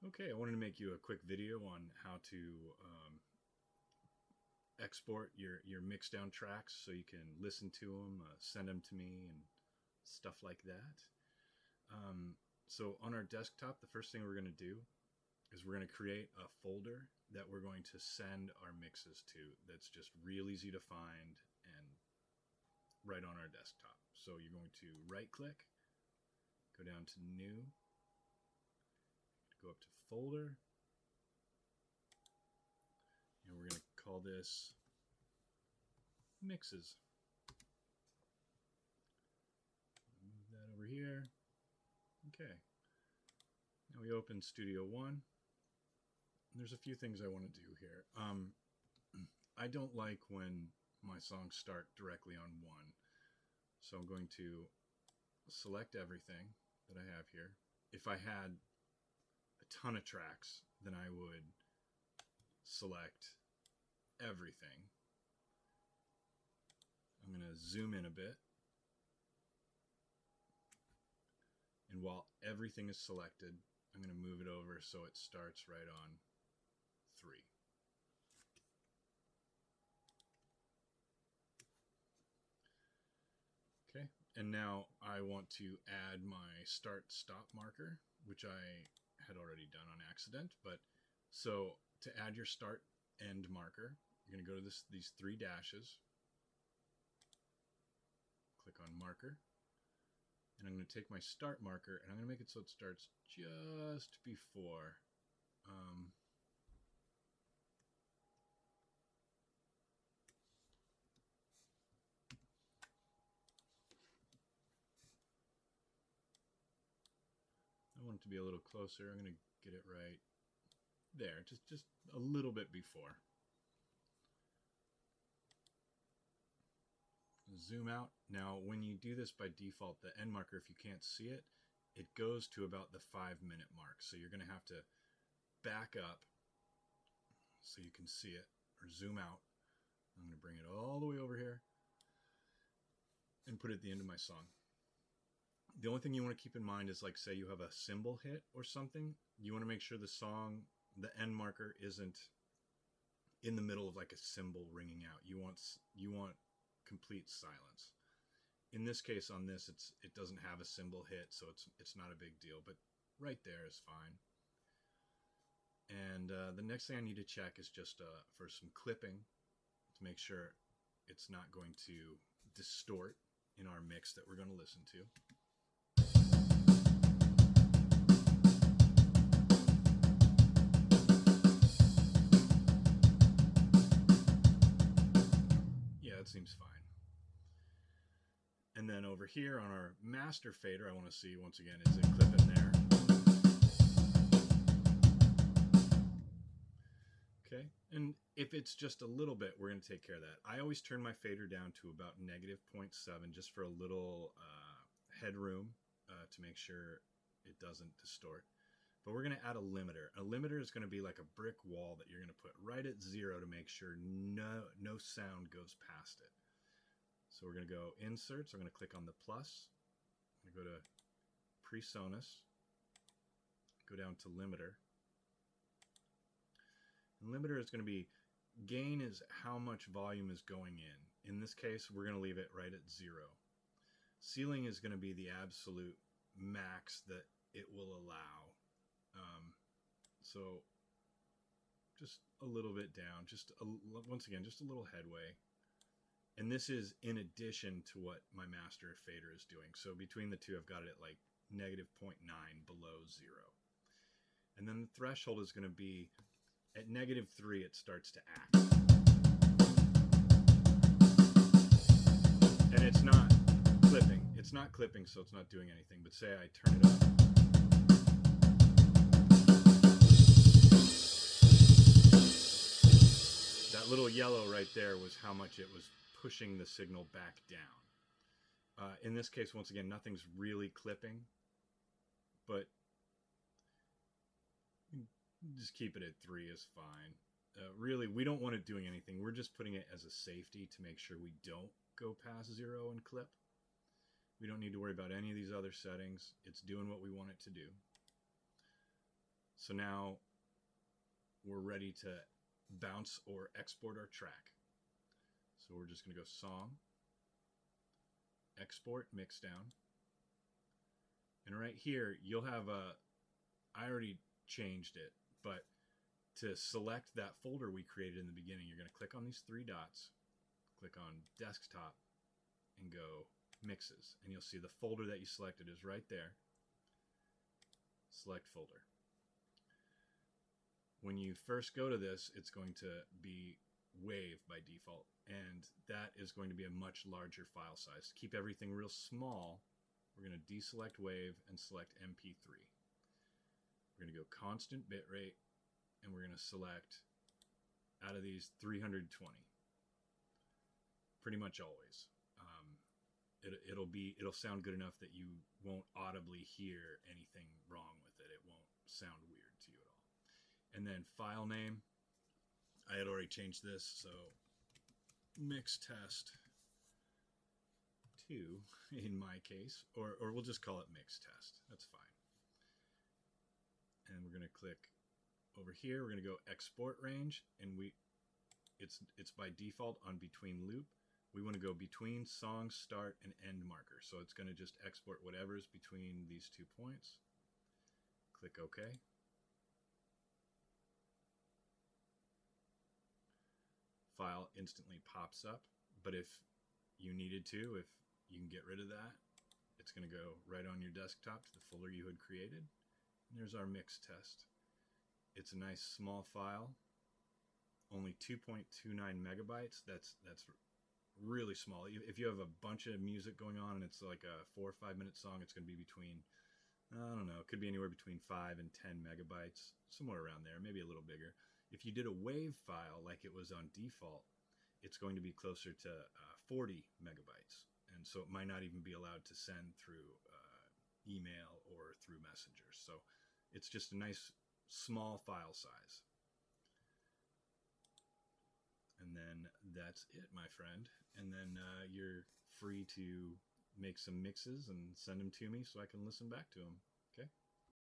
Okay, I wanted to make you a quick video on how to export your mixdown tracks so you can listen to them, send them to me, and stuff like that. So on our desktop, the first thing we're going to do is we're going to create a folder that we're going to send our mixes to that's just real easy to find and right on our desktop. So you're going to right click, go down to new, go up to folder, and we're going to call this mixes. Move that over here. Okay. Now we open Studio One. There's a few things I want to do here. I don't like when my songs start directly on one. So I'm going to select everything that I have here. If I had a ton of tracks, then I would select everything. I'm going to zoom in a bit. And while everything is selected, I'm going to move it over so it starts right on 3. Okay, and now I want to add my start-stop marker, which I had already done on accident. But so to add your start-end marker, you're going to go to these 3 dashes, click on marker, and I'm going to take my start marker and I'm going to make it so it starts just before I want it to be a little closer. I'm going to get it right there, just a little bit before. Zoom out. Now, when you do this by default, the end marker, if you can't see it, it goes to about the 5-minute mark. So you're going to have to back up so you can see it, or zoom out. I'm going to bring it all the way over here and put it at the end of my song. The only thing you want to keep in mind is, like, say you have a cymbal hit or something, you want to make sure the song, the end marker isn't in the middle of like a cymbal ringing out. You want complete silence. In this case, on this, it doesn't have a cymbal hit, so it's not a big deal, but right there is fine. And the next thing I need to check is just for some clipping to make sure it's not going to distort in our mix that we're going to listen to. Yeah, it seems fine. And then over here on our master fader, I want to see, once again, is it clipping there? Okay, and if it's just a little bit, we're going to take care of that. I always turn my fader down to about -0.7 just for a little headroom to make sure it doesn't distort. But we're going to add a limiter. A limiter is going to be like a brick wall that you're going to put right at 0 to make sure no sound goes past it. So we're going to go Insert. So I'm going to click on the plus. I'm going to go to PreSonus. Go down to Limiter. And limiter is going to be, gain is how much volume is going in. In this case, we're going to leave it right at 0. Ceiling is going to be the absolute max that it will allow. So just a little bit down, once again, just a little headway. And this is in addition to what my master fader is doing. So between the two, I've got it at like -0.9 below 0. And then the threshold is going to be at -3, it starts to act. And it's not clipping. It's not clipping, so it's not doing anything. But say I turn it up. That little yellow right there was how much it was pushing the signal back down. In this case, once again, nothing's really clipping, but just keep it at 3 is fine. Really, we don't want it doing anything. We're just putting it as a safety to make sure we don't go past 0 and clip. We don't need to worry about any of these other settings. It's doing what we want it to do. So now we're ready to bounce or export our track. So we're just going to go Song, Export, Mixdown. And right here, you'll have I already changed it, but to select that folder we created in the beginning, you're going to click on these three dots, click on Desktop, and go Mixes. And you'll see the folder that you selected is right there. Select folder. When you first go to this, it's going to be WAV by default, and that is going to be a much larger file size. To keep everything real small, we're going to deselect WAV and select MP3. We're going to go constant bitrate, and we're going to select out of these 320. Pretty much always. It'll sound good enough that you won't audibly hear anything wrong with it. It won't sound weird to you at all. And then file name, I had already changed this, so mix test 2 in my case, or we'll just call it mix test. That's fine. And we're going to click over here. We're going to go export range, and it's by default on between loop. We want to go between song start and end marker. So it's going to just export whatever's between these 2 points. Click OK. File instantly pops up, but if you needed to, if you can get rid of that, it's going to go right on your desktop to the folder you had created. And there's our mix test. It's a nice small file, only 2.29 megabytes. That's really small. If you have a bunch of music going on and it's like a 4 or 5 minute song, it's going to be between, I don't know, it could be anywhere between 5 and 10 megabytes, somewhere around there, maybe a little bigger. If you did a WAV file like it was on default, it's going to be closer to 40 megabytes. And so it might not even be allowed to send through email or through Messenger. So it's just a nice small file size. And then that's it, my friend. And then you're free to make some mixes and send them to me so I can listen back to them.